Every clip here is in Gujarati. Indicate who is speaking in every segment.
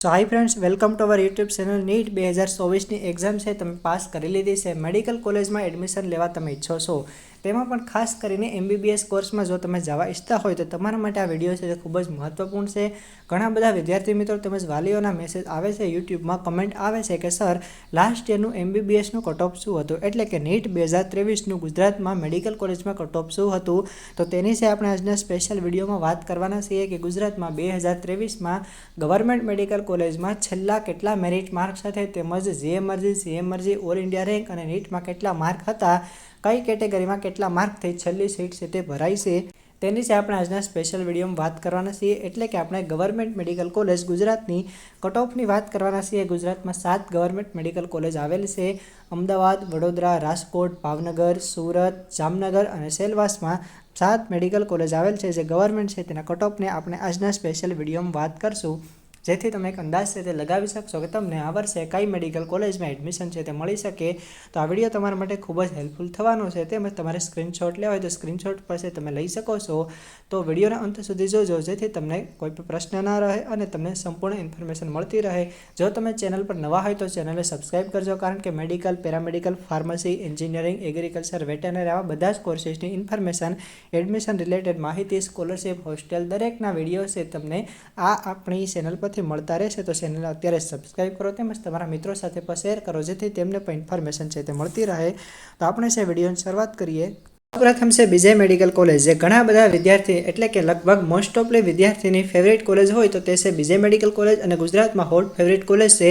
Speaker 1: તો hi friends, welcome to our YouTube channel. NEET 2024ની એક્ઝામ છે, તમે પાસ કરી લીધી છે. મેડિકલ કોલેજમાં એડમિશન લેવા તમે ઈચ્છો છો, તેમાં પણ ખાસ કરીને MBBS કોર્સમાં જો તમે જવા ઈચ્છતા હોય તો તમારા માટે આ વિડીયો છે તે ખૂબ જ મહત્વપૂર્ણ છે. ઘણા બધા વિદ્યાર્થી મિત્રો તેમજ વાલીઓના મેસેજ આવે છે, યુટ્યુબમાં કમેન્ટ આવે છે કે સર લાસ્ટ યરનું MBBSનું કટ ઓફ શું હતું, એટલે કે નીટ 2023નું ગુજરાતમાં મેડિકલ કોલેજમાં કટ ઓફ શું હતું. તો તેની છે આપણે આજના સ્પેશિયલ વિડીયોમાં વાત કરવાના છીએ કે ગુજરાતમાં 2023માં ગવર્મેન્ટ મેડિકલ કોલેજમાં છેલ્લા કેટલા મેરિટ માર્ક સાથે તેમજ JMRG, CMRG, all India rank અને નીટમાં કેટલા માર્ક હતા, કઈ કેટેગરીમાં કેટલા માર્કથી છેલ્લી સીટ છે તે ભરાઈ છે, તેની છે આપણે આજના સ્પેશિયલ વિડીયોમાં વાત કરવાના છીએ. એટલે કે આપણે ગવર્મેન્ટ મેડિકલ કોલેજ ગુજરાતની કટ ઓફની વાત કરવાના છીએ. ગુજરાતમાં 7 ગવર્મેન્ટ મેડિકલ કોલેજ આવેલ છે: અમદાવાદ, વડોદરા, રાજકોટ, ભાવનગર, સુરત, જામનગર અને સેલવાસમાં 7 મેડિકલ કોલેજ આવેલ છે જે ગવર્મેન્ટ છે. તેના કટ ઓફને આપણે આજના સ્પેશિયલ વિડીયોમાં વાત કરશું, જેથી તમે એક અંદાજ છે તે લગાવી શકશો કે તમને આ વર્ષે કઈ મેડિકલ કોલેજમાં એડમિશન છે તે મળી શકે. તો આ વિડીયો તમારા માટે ખૂબ જ હેલ્પફુલ થવાનો છે. તેમજ તમારે સ્ક્રીનશોટ લેવા હોય તો સ્ક્રીનશોટ પર તમે લઈ શકો છો. તો વિડીયોના અંત સુધી જોજો, જેથી તમને કોઈ પણ પ્રશ્ન ના રહે અને તમને સંપૂર્ણ ઇન્ફોર્મેશન મળતી રહે. જો તમે ચેનલ પર નવા હોય તો ચેનલને સબસ્ક્રાઈબ કરજો, કારણ કે medical, paramedical, pharmacy, engineering, agriculture, veterinary આવા બધા જ કોર્સીસની ઇન્ફોર્મેશન, એડમિશન રિલેટેડ માહિતી, સ્કોલરશિપ, હોસ્ટેલ દરેકના વિડીયો છે તમને આ આપણી ચેનલ પર મળતા રહેશે. તો ચેનલ અત્યારે સબસ્ક્રાઈબ કરો, તેમજ તમારા મિત્રો સાથે પણ શેર કરો, જેથી તેમને પણ ઇન્ફોર્મેશન છે તે મળતી રહે. તો આપણે છે વિડીયોની શરૂઆત કરીએ. પ્રથમ છે બીજે મેડિકલ કોલેજ, જે ઘણા બધા વિદ્યાર્થી એટલે કે લગભગ મોસ્ટ ઓફલી વિદ્યાર્થીની ફેવરેટ કોલેજ હોય તો તે છે બીજે મેડિકલ કોલેજ, અને ગુજરાતમાં હોટ ફેવરેટ કોલેજ છે.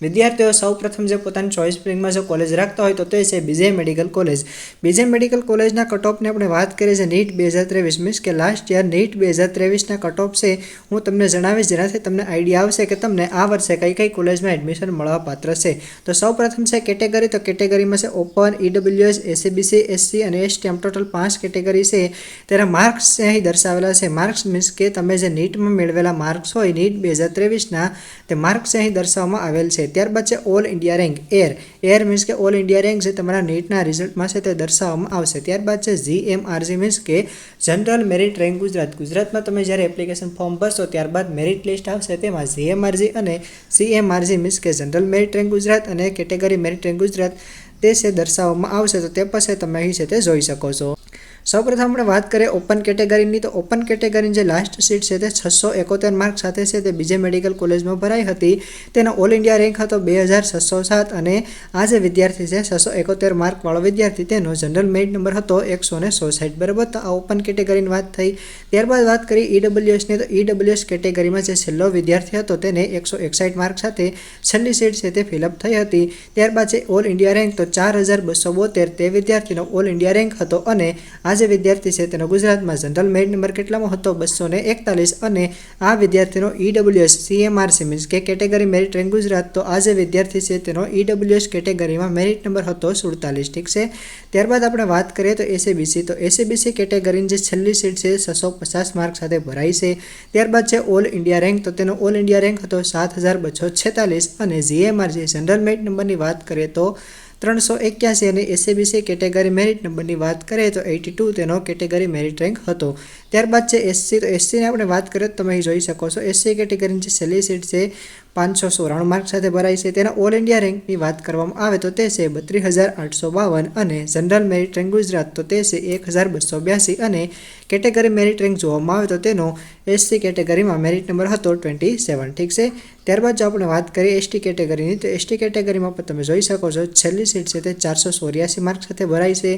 Speaker 1: વિદ્યાર્થીઓ સૌ પ્રથમ જે પોતાની ચોઇસ સ્પ્રિંગમાં જો કોલેજ રાખતા હોય તો તે છે BJ medical college. BJ medical કોલેજના કટ ઓફની આપણે વાત કરીએ છીએ નીટ 2023, મીન્સ કે લાસ્ટ યર નીટ 2023ના કટ ઓફ છે હું તમને જણાવીશ, જેનાથી તમને આઈડિયા આવશે કે તમને આ વર્ષે કઈ કઈ કોલેજમાં એડમિશન મળવા પાત્ર છે. તો સૌ પ્રથમ છે કેટેગરી. તો કેટેગરીમાં છે ઓપન, EWS, SCBC, SC અને ST. આમ ટોટલ 5 કેટેગરી છે. તેના માર્ક્સ અહીં દર્શાવેલા છે. માર્ક્સ મીન્સ કે તમે જે નીટમાં મેળવેલા માર્ક્સ હોય નીટ 2023ના, તે માર્ક્સ અહીં દર્શાવવામાં આવેલ છે. ત્યારબાદ છે all India rank, air means કે ઓલ ઇન્ડિયા રેન્ક જે તમારા નીટના રિઝલ્ટમાં છે તે દર્શાવવામાં આવશે. ત્યારબાદ છે GMRG મીન્સ કે જનરલ મેરિટ રેન્ક ગુજરાત. ગુજરાતમાં તમે જ્યારે એપ્લિકેશન ફોર્મ ભરશો ત્યારબાદ મેરિટ લિસ્ટ આવશે, તેમાં GMRG અને CMRG મીન્સ કે જનરલ મેરિટ રેન્ક ગુજરાત અને કેટેગરી મેરિટ રેન્ક ગુજરાત તે છે દર્શાવવામાં આવશે. તો તે પછી તમે અહીં છે તે જોઈ શકો છો. સૌપ્રથમ આપણે વાત કરીએ ઓપન કેટેગરીની. તો ઓપન કેટેગરીની જે લાસ્ટ સીટ છે તે 671 માર્ક સાથે છે તે બીજે મેડિકલ કોલેજમાં ભરાઈ હતી. તેનો ઓલ ઇન્ડિયા રેન્ક હતો 2607 અને આ જે વિદ્યાર્થી છે 671 માર્કવાળો વિદ્યાર્થી, તેનો જનરલ મેરિટ નંબર હતો 166. બરાબર, તો આ ઓપન કેટેગરીની વાત થઈ. ત્યારબાદ વાત કરી EWSની. તો EWS કેટેગરીમાં જે છેલ્લો વિદ્યાર્થી હતો તેને 161 માર્ક સાથે છેલ્લી સીટ છે તે ફિલઅપ થઈ હતી. ત્યારબાદ છે ઓલ ઇન્ડિયા રેન્ક. તો 4272 તે વિદ્યાર્થીનો ઓલ ઇન્ડિયા રેન્ક હતો, અને આ જે વિદ્યાર્થી છે તેનો ગુજરાતમાં જનરલ મેરિટ નંબર કેટલામાં હતો 241, અને આ વિદ્યાર્થીનો EWS CMRC મીન્સ કે કેટેગરી મેરિટ રેન્ક ગુજરાત. તો આ જે વિદ્યાર્થી છે તેનો EWS કેટેગરીમાં મેરિટ નંબર હતો 47. ઠીક છે. ત્યારબાદ આપણે વાત કરીએ તો SCBC. તો SCBC કેટેગરીની જે છેલ્લી સીટ છે 650 માર્ક સાથે ભરાઈ છે. ત્યારબાદ છે ઓલ ઇન્ડિયા રેન્ક. તો તેનો ઓલ ઇન્ડિયા રેન્ક હતો 7246, અને GMRG જનરલ મેરિટ નંબરની વાત કરીએ તો 381, અને SCBC કેટેગરી મેરિટ નંબરની વાત કરીએ તો 82 તેનો કેટેગરી મેરિટ રેન્ક હતો. ત્યારબાદ છે SC. તો SCની આપણે વાત કરીએ તો તમે અહીં જોઈ શકો છો SC કેટેગરીની જે છેલ્લી સીટ છે 594 માર્ક સાથે ભરાઈ છે. તેના ઓલ ઇન્ડિયા રેન્કની વાત કરવામાં આવે તો તે છે 32852, અને જનરલ મેરિટ રેન્ક ગુજરાત તો તે છે 1282, અને કેટેગરી મેરિટ રેન્ક જોવામાં આવે તો તેનો SC કેટેગરીમાં મેરિટ નંબર હતો 27. ઠીક છે. ત્યારબાદ જો આપણે વાત કરીએ ST કેટેગરીની. તો ST કેટેગરીમાં પણ તમે જોઈ શકો છો છેલ્લી સીટ છે તે 484 માર્ક સાથે ભરાઈ છે.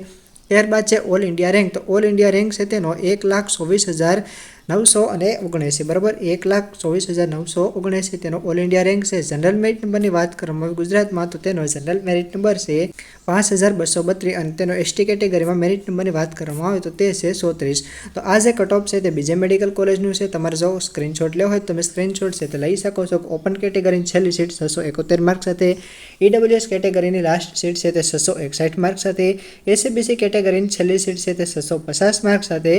Speaker 1: ત્યારબાદ છે ઓલ ઇન્ડિયા રેન્ક. તો ઓલ ઇન્ડિયા રેન્ક છે તેનો 1,24,979. બરાબર, 1,24,979 તેનો ઓલ ઇન્ડિયા રેન્ક છે. જનરલ મેરિટ નંબરની વાત કરવામાં આવે ગુજરાતમાં તો તેનો જનરલ મેરિટ નંબર છે 5232, અને તેનો ST કેટેગરીમાં મેરિટ નંબરની વાત કરવામાં આવે તો તે છે 130. તો આ જે કટ ઓફ છે તે બીજે મેડિકલ કોલેજનું છે. તમારે જો સ્ક્રીનશોટ લેવો હોય તો તમે સ્ક્રીનશોટ છે તે લઈ શકો છો. ઓપન કેટેગરીની છેલ્લી સીટ 671 માર્ક સાથે, EWS કેટેગરીની લાસ્ટ સીટ છે તે 661 માર્ક સાથે, SCBC કેટેગરીની છેલ્લી સીટ છે તે 650 માર્ક સાથે,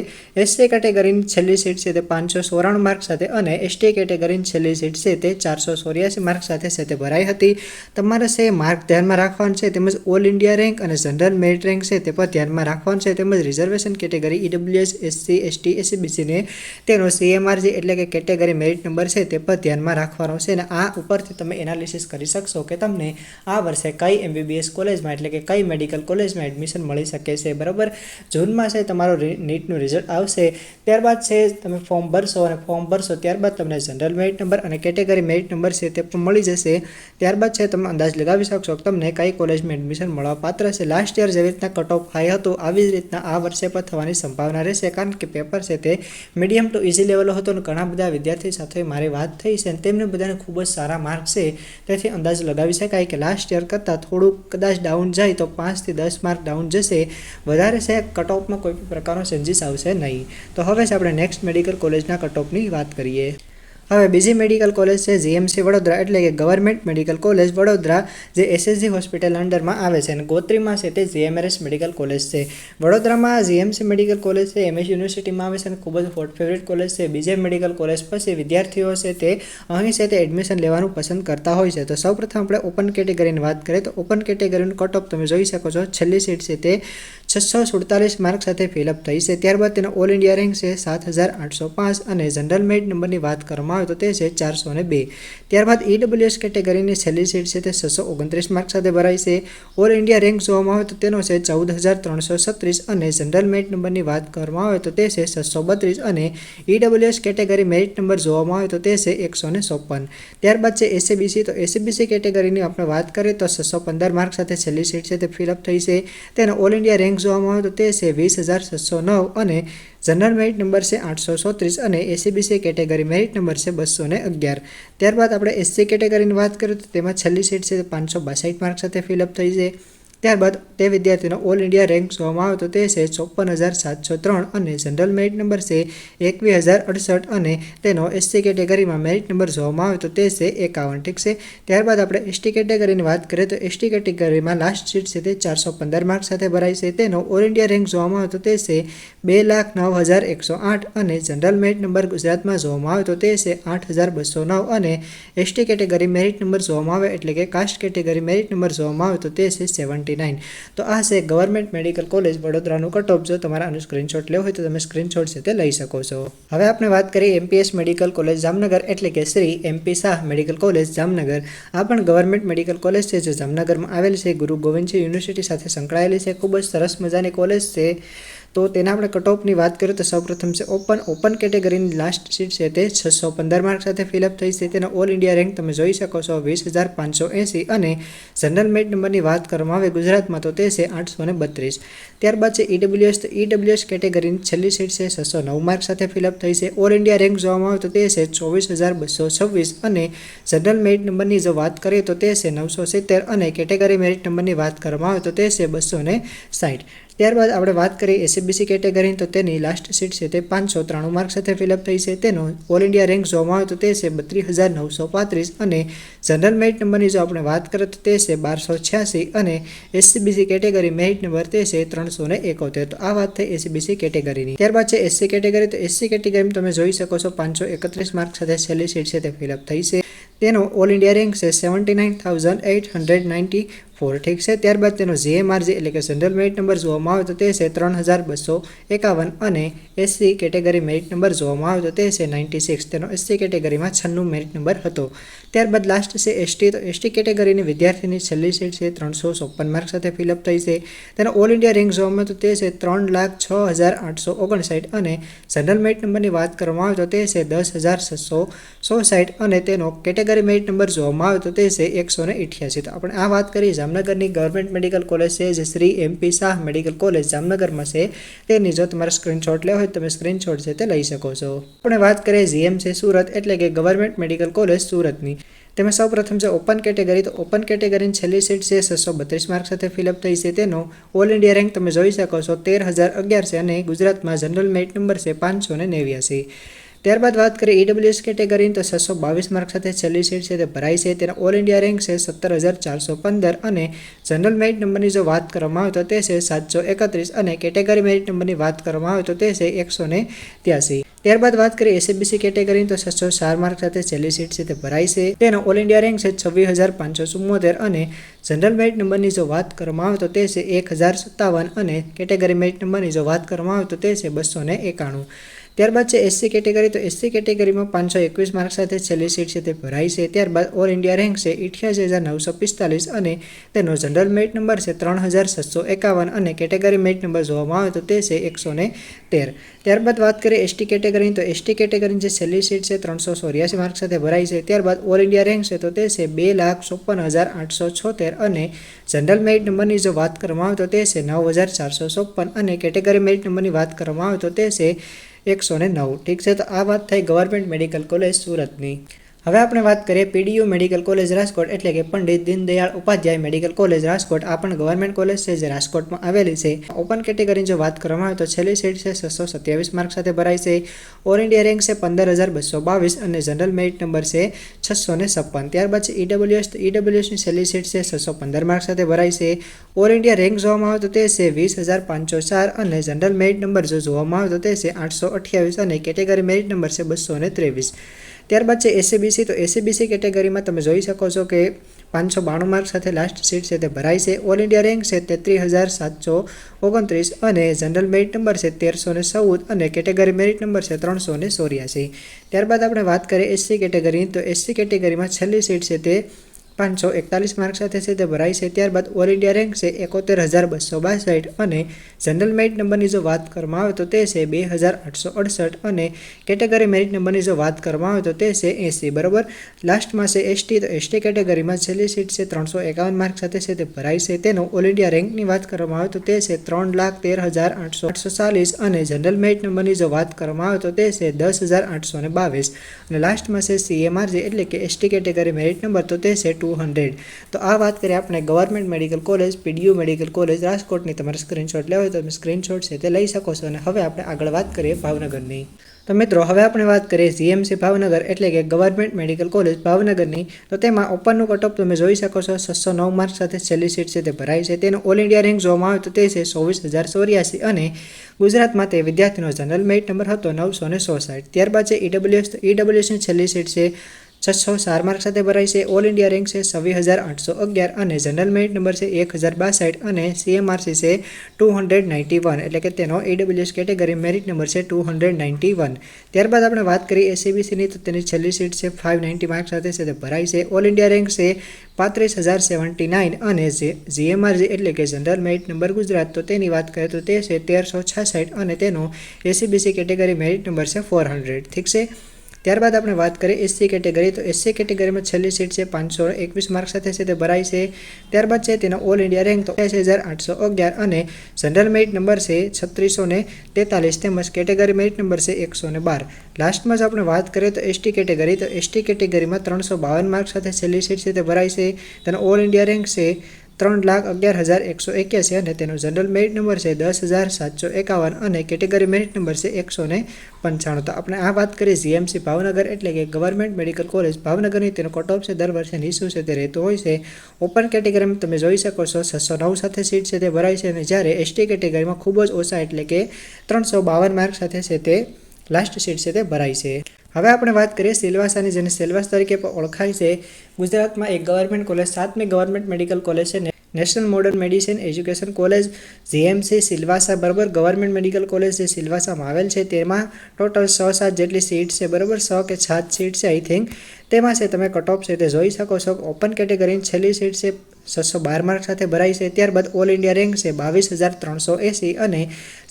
Speaker 1: SC કેટેગરીની છેલ્લી સીટ સીટ છે તે 594 માર્ક સાથે અને એસટી કેટેગરીની છેલ્લી સીટ છે તે 484 માર્ક સાથે છે તે ભરાઈ હતી. તમારે છે માર્ક ધ્યાનમાં રાખવાનું છે, તેમજ ઓલ ઇન્ડિયા રેન્ક અને જનરલ મેરિટ રેન્ક છે તે પણ ધ્યાનમાં રાખવાનું છે, તેમજ reservation category EWS, SC, ST, એસસીબીસીને તેનો સીએમઆરજી એટલે કે કેટેગરી મેરિટ નંબર છે તે પણ ધ્યાનમાં રાખવાનો છે. અને આ ઉપરથી તમે એનાલિસિસ કરી શકશો કે તમને આ વર્ષે કઈ એમબીબીએસ કોલેજમાં એટલે કે કઈ મેડિકલ કોલેજમાં એડમિશન મળી શકે છે. બરાબર, જૂનમાં છે તમારું નીટનું રિઝલ્ટ આવશે, ત્યારબાદ છે તમે ફોર્મ ભરશો અને ફોર્મ ભરશો ત્યારબાદ તમને જનરલ મેરિટ નંબર અને કેટેગરી મેરિટ નંબર છે તે પણ મળી જશે. ત્યારબાદ છે તમે અંદાજ લગાવી શકશો કે તમને કઈ કોલેજમાં એડમિશન મળવા પાત્ર છે. લાસ્ટ યર જેવી રીતના કટ ઓફ હાઈ હતું આવી જ રીતના આ વર્ષે પણ થવાની સંભાવના રહેશે, કારણ કે પેપર છે તે મીડિયમ ટુ ઇઝી લેવલ હતો અને ઘણા બધા વિદ્યાર્થી સાથે મારી વાત થઈ છે અને તેમને બધાને ખૂબ જ સારા માર્ક છે. તેથી અંદાજ લગાવી શકાય કે લાસ્ટ યર કરતાં થોડુંક કદાચ ડાઉન જાય તો 5 થી 10 માર્ક ડાઉન જશે, વધારે છે કટ ઓફમાં કોઈ પણ પ્રકારનો ચેન્જીસ આવશે નહીં. તો હવે આપણે નેક્સ્ટ મેડિકલ કોલેજના કટ ઓફની વાત કરીએ. હવે બીજી મેડિકલ કોલેજ છે જીએમસી વડોદરા એટલે કે ગવર્મેન્ટ મેડિકલ કોલેજ વડોદરા, જે એસએસજી હોસ્પિટલ અંડરમાં આવે છે અને ગોત્રીમાં છે તે જીએમઆરએસ મેડિકલ કોલેજ છે. વડોદરામાં જીએમસી મેડિકલ કોલેજ છે એમએસ યુનિવર્સિટીમાં આવે છે અને ખૂબ જ હોટ ફેવરેટ કોલેજ છે. બીજે મેડિકલ કોલેજ પછી વિદ્યાર્થીઓ છે તે અહીં છે તે એડમિશન લેવાનું પસંદ કરતા હોય છે. તો સૌપ્રથમ આપણે ઓપન કેટેગરીની વાત કરીએ તો ઓપન કેટેગરીનું કટ ઓફ તમે જોઈ શકો છો, છેલ્લી સીટ છે તે 647 માર્ક સાથે ફિલઅપ થઈ છે. ત્યારબાદ તેનો ઓલ ઇન્ડિયા રેન્ક છે 7805 અને જનરલ મેરિટ નંબરની વાત કરવામાં આવે તો તે છે 402. ત્યારબાદ ઈડબ્લ્યુએસ કેટેગરીની છેલ્લી સીટ છે તે 629 માર્ક સાથે ભરાઈ છે. ઓલ ઇન્ડિયા રેન્ક જોવામાં આવે તો તેનો છે 14336 અને જનરલ મેરિટ નંબરની વાત કરવામાં આવે તો તે છે 632 અને ઈડબ્લ્યુએસ કેટેગરી મેરિટ નંબર જોવામાં આવે તો તે છે 154. ત્યારબાદ છે એસસીબીસી, તો એસસીબીસી કેટેગરીની આપણે વાત કરીએ તો 615 માર્ક સાથે છેલ્લી સીટ છે તે ફિલઅપ થઈ છે. તેનો ઓલ ઇન્ડિયા રેન્ક જોવામાં આવે તો તે છે 20609 અને જનરલ મેરિટ નંબર છે 834 અને એસસીબીસી કેટેગરી મેરિટ નંબર છે 211. ત્યારબાદ આપણે એસસી કેટેગરીની વાત કરીએ તો તેમાં છેલ્લી સીટ છે 562 માર્ક સાથે ફિલઅપ થઈ છે. ત્યારબાદ તે વિદ્યાર્થીનો ઓલ ઇન્ડિયા રેન્ક જોવામાં આવે તો તે છે 54703 અને જનરલ મેરિટ નંબર છે 21068 અને તેનો એસસી કેટેગરીમાં મેરિટ નંબર જોવામાં આવે તો તે છે 51. ઠીક છે. ત્યારબાદ આપણે એસટી કેટેગરીની વાત કરીએ તો એસટી કેટેગરીમાં લાસ્ટ સીટ છે તે 415 માર્ક સાથે ભરાઈ છે. તેનો ઓલ ઇન્ડિયા રેન્ક જોવામાં આવે તો તે છે 2,09,108 અને જનરલ મેરિટ નંબર ગુજરાતમાં જોવામાં આવે તો તે છે 8,209 અને એસટી કેટેગરી મેરિટ નંબર જોવામાં આવે એટલે કે કાસ્ટ કેટેગરી મેરિટ નંબર જોવામાં આવે તો તે છે 79. તો આ છે ગવર્મેન્ટ મેડિકલ કોલેજ વડોદરાનું કટ ઓફ. જો તમારે આનું સ્ક્રીનશોટ લેવો હોય તો તમે સ્ક્રીનશોટ છે તે લઈ શકો છો. હવે આપણે વાત કરીએ એમપીએસ મેડિકલ કોલેજ જામનગર એટલે કે Shri MP Shah medical college Jamnagar. આ પણ ગવર્મેન્ટ મેડિકલ કોલેજ છે જે જામનગરમાં આવેલી છે, ગુરુ ગોવિંદસિંહ યુનિવર્સિટી સાથે સંકળાયેલી છે. ખૂબ જ સરસ મજાની કોલેજ છે. તો તેના આપણે કટ ઓફની વાત કરીએ તો સૌપ્રથમ છે ઓપન કેટેગરીની લાસ્ટ સીટ છે તે 615 માર્ક સાથે ફિલઅપ થઈ છે. તેનો ઓલ ઇન્ડિયા રેન્ક તમે જોઈ શકો છો 20580 અને જનરલ મેરિટ નંબરની વાત કરવામાં આવે ગુજરાતમાં તો તે છે 832. ત્યારબાદ છે ઈડબ્લ્યુએસ, તો ઈડબ્લ્યુએસ કેટેગરીની છેલ્લી સીટ છે 609 માર્ક સાથે ફિલઅપ થઈ છે. ઓલ ઇન્ડિયા રેન્ક જોવામાં આવે તો તે છે 24226 અને જનરલ મેરિટ નંબરની જો વાત કરીએ તો તે છે 970 અને કેટેગરી મેરિટ નંબરની વાત કરવામાં આવે તો તે છે 260. ત્યારબાદ આપણે વાત કરીએ એસસીબીસી કેટેગરી તો તેની લાસ્ટ સીટ છે તે 593 માર્ક સાથે ફિલઅપ થઈ છે. તેનો ઓલ ઇન્ડિયા રેન્ક જોવામાં આવે તો તે છે 32935 અને જનરલ મેરિટ નંબરની જો આપણે વાત કરીએ તો તે છે 1286 અને એસસીબીસી કેટેગરી મેરિટ નંબર તે છે 371. તો આ વાત થઈ એસસીબીસી કેટેગરીની. ત્યારબાદ છે એસસી કેટેગરી, તો એસસી કેટેગરીમાં તમે જોઈ શકો છો 531 માર્ક સાથે છેલ્લી સીટ છે તે ફિલઅપ થઈ છે. તેનો ઓલ ઇન્ડિયા રેન્ક છે 79,894. ઠીક છે. ત્યારબાદ તેનો જીએમઆરજી એટલે કે જનરલ મેરિટ નંબર જોવામાં આવે તો તે છે 3251 અને એસસી કેટેગરી મેરિટ નંબર જોવામાં આવે તો તે છે 96. તેનો એસસી કેટેગરીમાં 96 મેરિટ નંબર હતો. ત્યારબાદ લાસ્ટ છે એસટી, તો એસટી કેટેગરીની વિદ્યાર્થીની છેલ્લી સીટ છે 356 માર્ક સાથે ફિલઅપ થઈ છે. તેનો ઓલ ઇન્ડિયા રેન્ક જોવામાં આવે તો તે છે 3,06,859 અને જનરલ મેરિટ નંબરની વાત કરવામાં આવે તો તે છે 10,660 અને તેનો કેટેગરી મેરિટ નંબર જોવામાં આવે તો તે છે 188. તો આપણે આ વાત કરી જામનગરની ગવર્મેન્ટ મેડિકલ કોલેજ છે જે Shri MP Shah medical college જામનગરમાં છે. તેની જો તમારે સ્ક્રીનશોટ લેવો હોય તમે સ્ક્રીનશોટ છે તે લઈ શકો છો. આપણે વાત કરીએ જીએમસી સુરત એટલે કે ગવર્મેન્ટ મેડિકલ કોલેજ સુરતની. તેમાં સૌપ્રથમ છે ઓપન કેટેગરી, તો ઓપન કેટેગરીની છેલ્લી સીટ છે 632 માર્ક સાથે ફિલઅપ થઈ છે. તેનો ઓલ ઇન્ડિયા રેન્ક તમે જોઈ શકો છો 13011 છે અને ગુજરાતમાં જનરલ મેરિટ નંબર છે 589. ત્યારબાદ વાત કરીએ EWS કેટેગરીની તો 622 માર્ક સાથે છેલ્લી સીટ છે તે ભરાઈ છે. તેનો ઓલ ઇન્ડિયા રેન્ક છે 17,415 અને જનરલ મેરિટ નંબરની જો વાત કરવામાં આવે તો તે છે 731 અને કેટેગરી મેરિટ નંબરની વાત કરવામાં આવે તો તે છે 183. ત્યારબાદ વાત કરીએ SABC કેટેગરીની તો 604 માર્ક સાથે છેલ્લી સીટ છે તે ભરાઈ છે. તેનો ઓલ ઇન્ડિયા રેન્ક છે 26,574 અને જનરલ મેરિટ નંબરની જો વાત કરવામાં આવે તો તે છે 1,057 અને કેટેગરી મેરિટ નંબરની જો વાત કરવામાં આવે તો તે છે 291. ત્યારબાદ છે SC કેટેગરી તો SC કેટેગરીમાં 521 માર્ક સાથે છેલ્લી સીટ છે તે ભરાઈ છે. ત્યારબાદ ઓલ ઇન્ડિયા રેન્ક છે 88,945 અને તેનો જનરલ મેરિટ નંબર છે 3,651 અને કેટેગરી મેરિટ નંબર જોવામાં આવે તો તે છે 113. ત્યારબાદ વાત કરીએ ST કેટેગરીની તો ST કેટેગરીની જે છેલ્લી સીટ છે 384 માર્ક સાથે ભરાઈ છે. ત્યારબાદ ઓલ ઇન્ડિયા રેન્ક છે તો તે છે 2,56,876 અને જનરલ મેરિટ નંબરની જો વાત કરવામાં આવે તો તે છે 9,456 અને કેટેગરી મેરિટ નંબરની વાત કરવામાં આવે તો તે છે 109. ઠીક છે, તો આ વાત થઈ ગવર્મેન્ટ મેડિકલ કોલેજ સુરતની. હવે આપણે વાત કરીએ PDU મેડિકલ કોલેજ રાજકોટ એટલે કે પંડિત દીનદયાળ ઉપાધ્યાય મેડિકલ કોલેજ રાજકોટ. આ પણ ગવર્મેન્ટ કોલેજ છે જે રાજકોટમાં આવેલી છે. ઓપન કેટેગરીની જો વાત કરવામાં આવે તો છેલ્લી સીટ છે 627 માર્ક સાથે ભરાઈ છે. ઓલ ઇન્ડિયા રેન્ક છે 15,222 અને જનરલ મેરિટ નંબર છે 656. ત્યારબાદ છે EWS તો EWSની છેલ્લી સીટ છે 615 માર્ક સાથે ભરાઈ છે. ઓલ ઇન્ડિયા રેન્ક જોવામાં આવે તો તે છે 20,504 અને જનરલ મેરિટ નંબર જો જોવામાં આવે તો તે છે 828 અને કેટેગરી મેરિટ નંબર છે 223. ત્યારબાદ છે SABC તો SABC કેટેગરીમાં તમે જોઈ શકો છો કે 592 માર્ક સાથે લાસ્ટ સીટ છે તે ભરાઈ છે. ઓલ ઇન્ડિયા રેન્ક છે 33,729 અને જનરલ મેરિટ નંબર છે 1,314 અને કેટેગરી મેરિટ નંબર છે 384. ત્યારબાદ આપણે વાત કરીએ SC કેટેગરીની તો SC કેટેગરીમાં છેલ્લી સીટ છે તે 541 માર્ક સાથે છે તે ભરાઈ છે. ત્યારબાદ ઓલ ઇન્ડિયા રેન્ક છે 71,262 અને જનરલ મેરિટ નંબરની જો વાત કરવામાં આવે તો તે છે 2,868 અને કેટેગરી મેરિટ નંબરની જો વાત કરવામાં આવે તો તે છે 80. બરાબર. લાસ્ટમાં છે ST તો ST કેટેગરીમાં છેલ્લી સીટ છે 351 માર્ક સાથે છે તે ભરાઈ છે. તેનો ઓલ ઇન્ડિયા રેન્કની વાત કરવામાં આવે તો તે છે 3,13,840 અને જનરલ મેરિટ નંબરની જો વાત કરવામાં આવે તો તે છે 10,822 અને લાસ્ટમાં છે CMRG એટલે કે ST કેટેગરી મેરિટ નંબર તો તે છે 200. તો આ વાત કરીએ આપણે government medical college PDU medical college રાજકોટની. તમારે સ્ક્રીનશોટ લેવો હોય તો તમે સ્ક્રીનશોટ છે તે લઈ શકો છો. અને હવે આપણે આગળ વાત કરીએ ભાવનગરની. તો મિત્રો હવે આપણે વાત કરીએ GMC ભાવનગર એટલે કે ગવર્મેન્ટ મેડિકલ કોલેજ ભાવનગરની. તો તેમાં ઓપનનું કટઓફ તમે જોઈ શકો છો 609 માર્ક સાથે છેલ્લી સીટ છે તે ભરાઈ છે. તેનો ઓલ ઇન્ડિયા રેન્ક જોવામાં આવે તો તે છે 24,084 અને ગુજરાતમાં તે વિદ્યાર્થીનો જનરલ મેરિટ નંબર હતો 966. ત્યારબાદ છે EWS તો EWSની છેલ્લી સીટ છે 604 માર્ક સાથે ભરાઈ છે. ઓલ ઇન્ડિયા રેન્ક છે 26,811 અને જનરલ મેરિટ નંબર છે 1,062 અને CMRC છે 291 એટલે કે તેનો EWS કેટેગરી મેરિટ નંબર છે 291. ત્યારબાદ આપણે વાત કરીએ SABCની તો તેની છેલ્લી સીટ છે 590 માર્ક સાથે છે તે ભરાઈ છે. ઓલ ઇન્ડિયા રેન્ક છે 35,079 અને GMRG એટલે કે જનરલ મેરિટ નંબર ગુજરાત તો તેની વાત કરીએ તો તે છે 1,366 અને તેનો SABC કેટેગરી મેરિટ નંબર છે 400. ઠીક છે. ત્યારબાદ આપણે વાત કરીએ SC કેટેગરી તો SC કેટેગરીમાં છેલ્લી સીટ છે 521 માર્ક સાથે છે તે ભરાઈ છે. ત્યારબાદ છે તેનો ઓલ ઇન્ડિયા રેન્ક તો 28,811 અને જનરલ મેરિટ નંબર છે 3643 તેમજ કેટેગરી મેરિટ નંબર છે 112. લાસ્ટમાં જ આપણે વાત કરીએ તો ST કેટેગરી તો ST કેટેગરીમાં 352 માર્ક સાથે છેલ્લી સીટ છે તે ભરાઈ છે. તેનો ઓલ ઇન્ડિયા રેન્ક છે 3,11,181 અને તેનો જનરલ મેરિટ નંબર છે 10,751 અને કેટેગરી મેરિટ નંબર છે 195. તો આપણે આ વાત કરીએ GMC ભાવનગર એટલે કે ગવર્મેન્ટ મેડિકલ કોલેજ ભાવનગરની. તેનો કટઓફ છે દર વર્ષે નીચું છે તે રહેતું હોય છે. ઓપન કેટેગરીમાં તમે જોઈ શકો છો 609 સાથે સીટ છે તે ભરાઈ છે અને જ્યારે ST કેટેગરીમાં ખૂબ જ ઓછા એટલે કે 352 માર્ક સાથે છે તે લાસ્ટ સીટ છે તે ભરાઈ છે. હવે આપણે વાત કરીએ સિલવાસાની, જેને સિલવાસ તરીકે પણ ઓળખાય છે. ગુજરાતમાં એક ગવર્મેન્ટ કોલેજ 7મી ગવર્મેન્ટ મેડિકલ કોલેજ છે national modern medicine education college GMC Silvassa. બરાબર. ગવર્મેન્ટ મેડિકલ કોલેજ જે સિલવાસામાં આવેલ છે તેમાં ટોટલ 6-7 જેટલી સીટ છે. બરાબર. 6 કે 7 સીટ છે આઈ થિંક. તેમાં છે તમે કટઓફ છે તે જોઈ શકો છો. ઓપન કેટેગરીની છેલ્લી સીટ છે 612 માર્ક સાથે ભરાઈ છે. ત્યારબાદ ઓલ ઇન્ડિયા રેન્ક છે 22,380 અને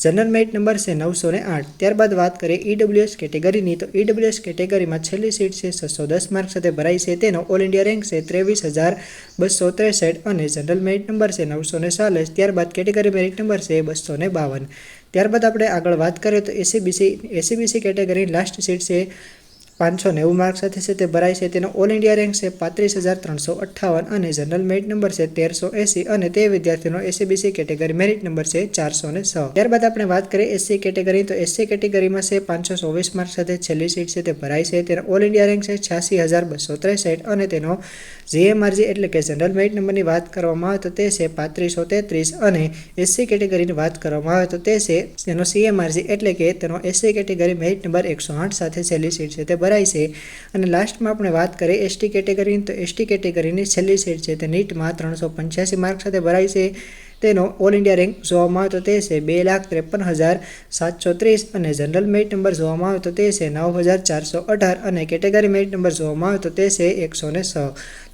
Speaker 1: જનરલ મેરિટ નંબર છે 908. ત્યારબાદ વાત કરીએ EWS કેટેગરીની તો EWS કેટેગરીમાં છેલ્લી સીટ છે 610 માર્ક સાથે ભરાઈ છે. તેનો ઓલ ઇન્ડિયા રેન્ક છે 23,263 અને જનરલ મેરિટ નંબર છે 940. ત્યારબાદ કેટેગરી મેરિટ નંબર છે 252. ત્યારબાદ આપણે આગળ વાત કરીએ તો SABC કેટેગરી લાસ્ટ સીટ છે 590 માર્ક સાથે છે તે ભરાય છે. તેનો ઓલ ઇન્ડિયા રેન્ક છે 35,358 અને જનરલ મેરિટ નંબર છે 1380 અને તે વિદ્યાર્થીનો એસસીબીસી કેટેગરી મેરિટ નંબર છે 406. ત્યારબાદ આપણે વાત કરીએ એસસી કેટેગરી, તો એસસી કેટેગરીમાં છે 524 માર્ક સાથે છેલ્લી સીટ છે તે ભરાય છે. તેનો ઓલ ઇન્ડિયા રેન્ક છે 86,263 અને તેનો જીએમઆરજી એટલે કે જનરલ મેરિટ નંબરની વાત કરવામાં આવે તો તે છે 3533 અને એસસી કેટેગરીની વાત કરવામાં આવે તો તે છે તેનો સીએમઆરજી એટલે કે તેનો એસસી કેટેગરી મેરિટ નંબર 108 સાથે છેલ્લી સીટ છે તે ભરાય છે. અને લાસ્ટમાં આપણે વાત કરીએ એસટી કેટેગરીની, તો એસટી કેટેગરીની છેલ્લી સીટ છે તે નીટમાં 385 માર્ક સાથે ભરાય છે. તેનો ઓલ ઇન્ડિયા રેન્ક જોવામાં આવે તો તે છે 2,53,730 અને જનરલ મેરિટ નંબર જોવામાં આવે તો તે છે 9,418 અને કેટેગરી મેરિટ નંબર જોવામાં આવે તો તે છે 106.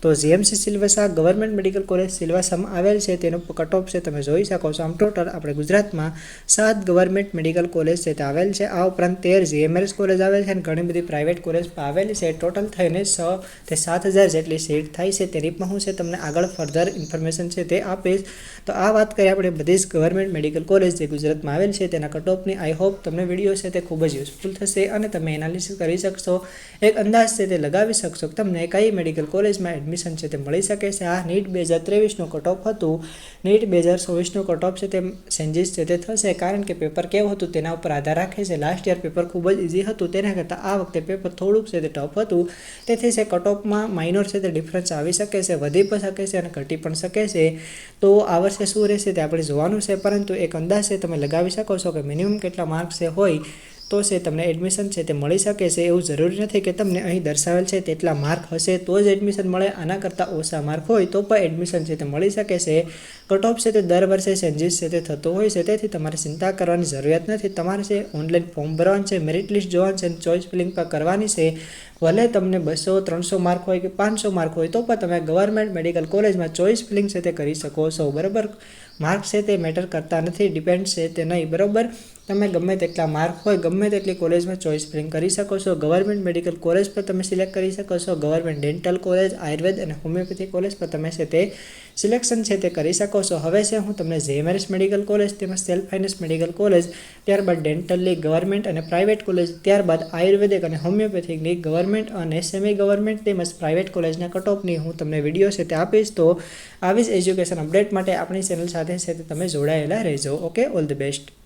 Speaker 1: તો GMC Silvassa government medical college સિલવાસામાં આવેલ છે તેનો કટ ઓફ છે તમે જોઈ શકો છો. આમ ટોટલ આપણે ગુજરાતમાં 7 ગવર્મેન્ટ મેડિકલ કોલેજ છે તે આવેલ છે. આ ઉપરાંત 13 જીએમઆરએસ કોલેજ આવેલ છે અને ઘણી બધી પ્રાઇવેટ કોલેજ આવેલી છે. ટોટલ થઈને 7,000 જેટલી સીટ થાય છે. તેની પણ હું છે તમને આગળ ફર્ધર ઇન્ફોર્મેશન છે તે આપીશ. તો આ વાત કરીએ આપણે બધી જ ગવર્મેન્ટ મેડિકલ કોલેજ જે ગુજરાતમાં આવેલ છે તેના કટ ઓફની. આઈ હોપ તમને વિડીયો છે તે ખૂબ જ યુઝફુલ થશે અને તમે એનાલિસિસ કરી શકશો, એક અંદાજ છે તે લગાવી શકશો કે તમને કઈ મેડિકલ કોલેજમાં એડમિશન છે તે મળી શકે છે. આ નીટ 2023નું કટ ઓફ હતું. નીટ 2024નું કટ ઓફ છે તે ચેન્જીસ છે તે થશે કારણ કે પેપર કેવું હતું તેના ઉપર આધાર રાખે છે. લાસ્ટ યર પેપર ખૂબ જ ઇઝી હતું, તેના કરતાં આ વખતે પેપર થોડુંક છે તે ટફ હતું. તેથી છે કટ ઓફમાં માઇનોર છે તે ડિફરન્સ આવી શકે છે, વધી પણ શકે છે અને ઘટી પણ શકે છે. તો આ વર્ષે શું રહેશે તે આપણે જોવાનું છે, પરંતુ એક અંદાજ છે તમે લગાવી શકો છો કે મિનિમમ કેટલા માર્ક્સ છે હોય તો છે તમને એડમિશન છે તે મળી શકે છે. એવું જરૂરી નથી કે તમને અહીં દર્શાવેલ છે તેટલા માર્ક હશે તો જ એડમિશન મળે, આના કરતાં ઓછા માર્ક હોય તો પણ એડમિશન છે તે મળી શકે છે. કટ ઓફ છે તે દર વર્ષે ચેન્જીસ છે તે થતો હોય છે, તેથી તમારે ચિંતા કરવાની જરૂરિયાત નથી. તમારે છે ઓનલાઈન ફોર્મ ભરવાનું છે, મેરિટ લિસ્ટ જોવાનું છે અને ચોઇસ ફિલિંગ પણ કરવાની છે. ભલે તમને 200-300 માર્ક હોય કે 500 માર્ક હોય તો પણ તમે ગવર્મેન્ટ મેડિકલ કોલેજમાં ચોઇસ ફિલિંગ છે તે કરી શકો છો. બરાબર, માર્ક છે તે મેટર કરતા નથી, ડિપેન્ડ છે તે નહીં. બરાબર, તમે ગમે તેટલા માર્ક હોય ગમે તેટલી કોલેજમાં ચોઇસ ફિલિંગ કરી શકો છો. ગવર્મેન્ટ મેડિકલ કોલેજ પર તમે સિલેક્ટ કરી શકો છો. ગવર્મેન્ટ ડેન્ટલ કોલેજ, આયુર્વેદ અને હોમિયોપેથી કોલેજ પર તમે છે તે સિલેક્શન છે તે કરી શકો છો. હવે છે હું તમને જીએમઆરએસ મેડિકલ કોલેજ, તેમજ સેલ્ફ ફાઇનાન્સ મેડિકલ કોલેજ, ત્યારબાદ ડેન્ટલની ગવર્મેન્ટ અને પ્રાઇવેટ કોલેજ, ત્યારબાદ આયુર્વેદિક અને હોમિયોપેથિકની ગવર્મેન્ટ અને સેમી ગવર્મેન્ટ તેમજ પ્રાઇવેટ કોલેજના કટ ઓફની હું તમને વિડીયો છે તે આપીશ. તો આવી જ એજ્યુકેશન અપડેટ માટે આપણી ચેનલ સાથે છે તે તમે જોડાયેલા રહેજો. Okay, all the best.